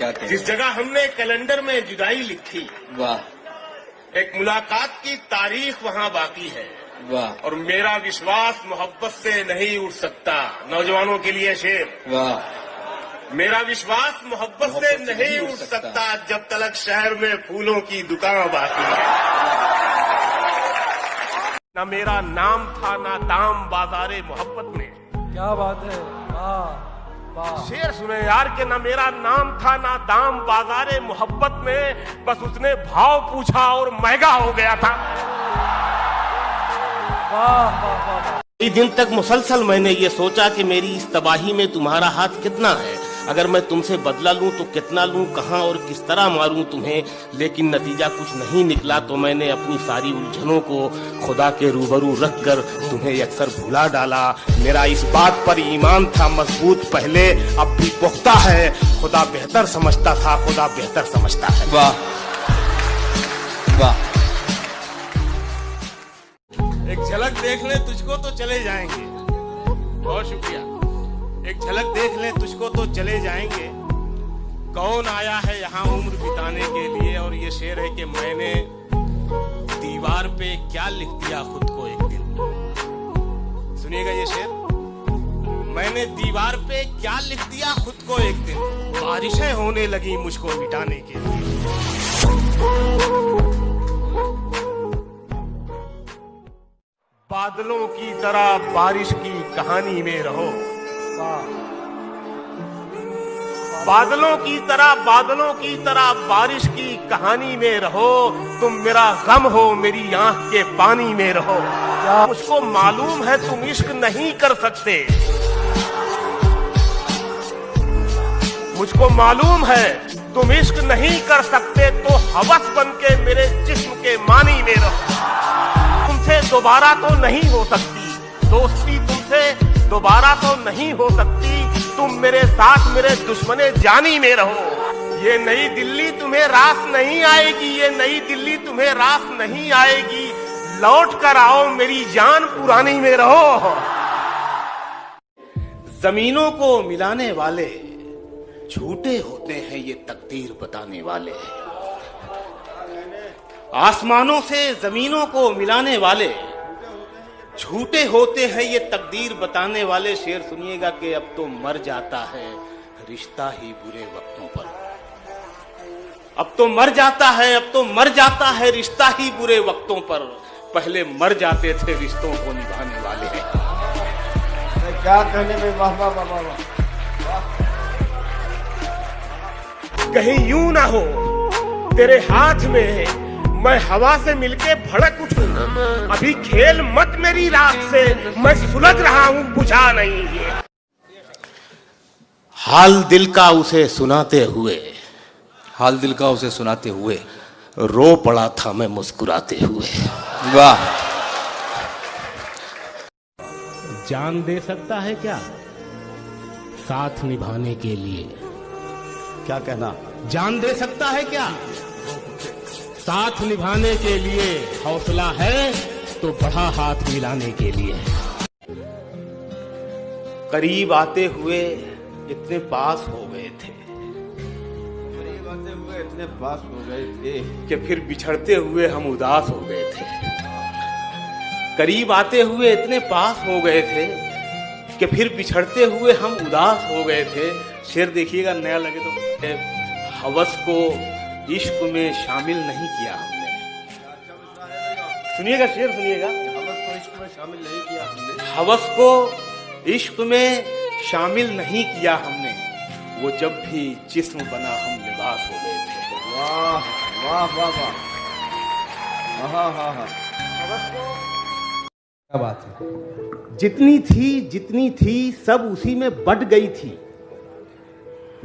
क्या कहते? जिस जगह हमने कैलेंडर में जुदाई लिखी, वाह, एक मुलाकात की तारीख वहाँ बाकी है। वाह, और मेरा विश्वास मोहब्बत से नहीं उठ सकता। नौजवानों के लिए शेर, वाह, मेरा विश्वास मोहब्बत से नहीं उठ सकता जब तक शहर में फूलों की दुकान बाकी है। ना मेरा नाम था ना दाम बाजारे मोहब्बत में। क्या बात है, वाह वाह। शेर सुने यार के ना मेरा नाम था ना दाम बाजारे मोहब्बत में, बस उसने भाव पूछा और महंगा हो गया था। वाह वाह वाह। कई दिन तक मुसलसल मैंने ये सोचा कि मेरी इस तबाही में तुम्हारा हाथ कितना है। अगर मैं तुमसे बदला लूं तो कितना लूं, कहां और किस तरह मारूं तुम्हें। लेकिन नतीजा कुछ नहीं निकला तो मैंने अपनी सारी उलझनों को खुदा के रूबरू रख कर तुम्हें अक्सर भुला डाला। मेरा इस बात पर ईमान था मजबूत पहले, अब भी पुख्ता है। खुदा बेहतर समझता था, खुदा बेहतर समझता है। वाह वाह। एक झलक देख ले तुझको तो चले जाएंगे। बहुत शुक्रिया। एक झलक देख ले तुझको तो चले जाएंगे। कौन आया है यहाँ उम्र बिताने के लिए। और ये शेर है कि मैंने दीवार पे क्या लिख दिया खुद को एक दिन। सुनिएगा ये शेर। मैंने दीवार पे क्या लिख दिया खुद को एक दिन। बारिशें होने लगी मुझको मिटाने के लिए। बादलों की तरह बारिश की कहानी में रहो। बादलों की तरह बारिश की कहानी में रहो। तुम मेरा गम हो, मेरी आंख के पानी में रहो। मुझको मालूम है तुम इश्क नहीं कर सकते। मुझको मालूम है तुम इश्क नहीं कर सकते, तो हवस बन के मेरे जिस्म के मानी में रहो। तुमसे दोबारा तो नहीं हो सकती दोस्ती, तुमसे दोबारा तो नहीं हो सकती। तुम मेरे साथ मेरे दुश्मने जानी में रहो। ये नई दिल्ली तुम्हें रास नहीं आएगी, ये नई दिल्ली तुम्हें रास नहीं आएगी। लौट कर आओ मेरी जान पुरानी में रहो। जमीनों को मिलाने वाले झूठे होते हैं ये तकदीर बताने वाले। आसमानों से जमीनों को मिलाने वाले झूठे होते हैं ये तकदीर बताने वाले। शेर सुनिएगा कि अब तो मर जाता है रिश्ता ही बुरे वक्तों पर। अब तो मर जाता है, अब तो मर जाता है रिश्ता ही बुरे वक्तों पर। पहले मर जाते थे रिश्तों को निभाने वाले। क्या कहने में, वाह वाह वाह वाह। कहीं यूं ना हो तेरे हाथ में मैं हवा से मिलके भड़क उठूं। अभी खेल मत मेरी रात से, मैं सुलझ रहा हूं बुझा नहीं है। हाल दिल का उसे सुनाते हुए, हाल दिल का उसे सुनाते हुए रो पड़ा था मैं मुस्कुराते हुए। वाह। जान दे सकता है क्या साथ निभाने के लिए। क्या कहना, जान दे सकता है क्या साथ निभाने के लिए। हौसला है तो बढ़ा हाथ मिलाने के लिए। करीब आते हुए इतने पास हो गए थे, करीब आते हुए इतने पास हो गए थे कि फिर बिछड़ते हुए हम उदास हो गए थे। करीब आते हुए इतने पास हो गए थे कि फिर बिछड़ते हुए हम उदास हो गए थे। शेर देखिएगा, नया लगे तो। हवस को इश्क में शामिल नहीं किया हमने। सुनिएगा शेर, सुनिएगा। हवस को इश्क में शामिल नहीं किया हमने। हवस को इश्क में शामिल नहीं किया हमने। वो जब भी जिस्म बना हम लिबास हो गए थे। वाह वाह वाह वाह। हाँ हाँ हाँ। क्या बात है। जितनी थी सब उसी में बट गई थी।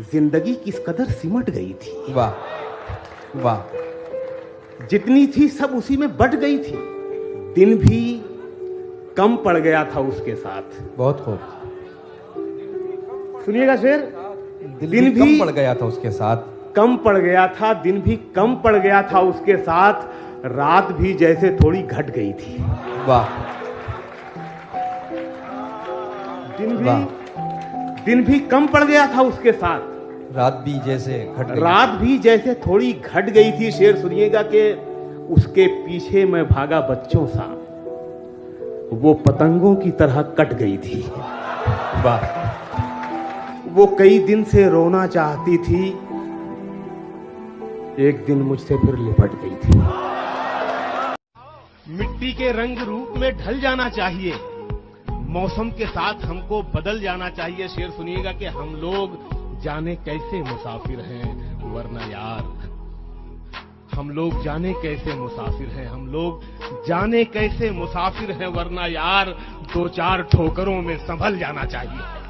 जिंदगी किस कदर सिमट गई थी। वाह वाह। जितनी थी सब उसी में बट गई थी। दिन भी कम पड़ गया था उसके साथ। बहुत खूब। सुनिएगा शेर। दिन भी कम पड़ गया था उसके साथ। कम पड़ गया था, दिन भी कम पड़ गया था उसके साथ। रात भी जैसे थोड़ी घट गई थी। वाह। दिन भी कम पड़ गया था उसके साथ। रात भी जैसे घट गई। रात भी जैसे थोड़ी घट गई थी। शेर सुनिएगा कि उसके पीछे मैं भागा बच्चों सा, वो पतंगों की तरह कट गई थी। वाह। वो कई दिन से रोना चाहती थी, एक दिन मुझसे फिर लिपट गई थी। मिट्टी के रंग रूप में ढल जाना चाहिए, मौसम के साथ हमको बदल जाना चाहिए। शेर सुनिएगा कि हम लोग जाने कैसे मुसाफिर हैं वरना यार, हम लोग जाने कैसे मुसाफिर हैं, हम लोग जाने कैसे मुसाफिर हैं वरना यार, दो चार ठोकरों में संभल जाना चाहिए।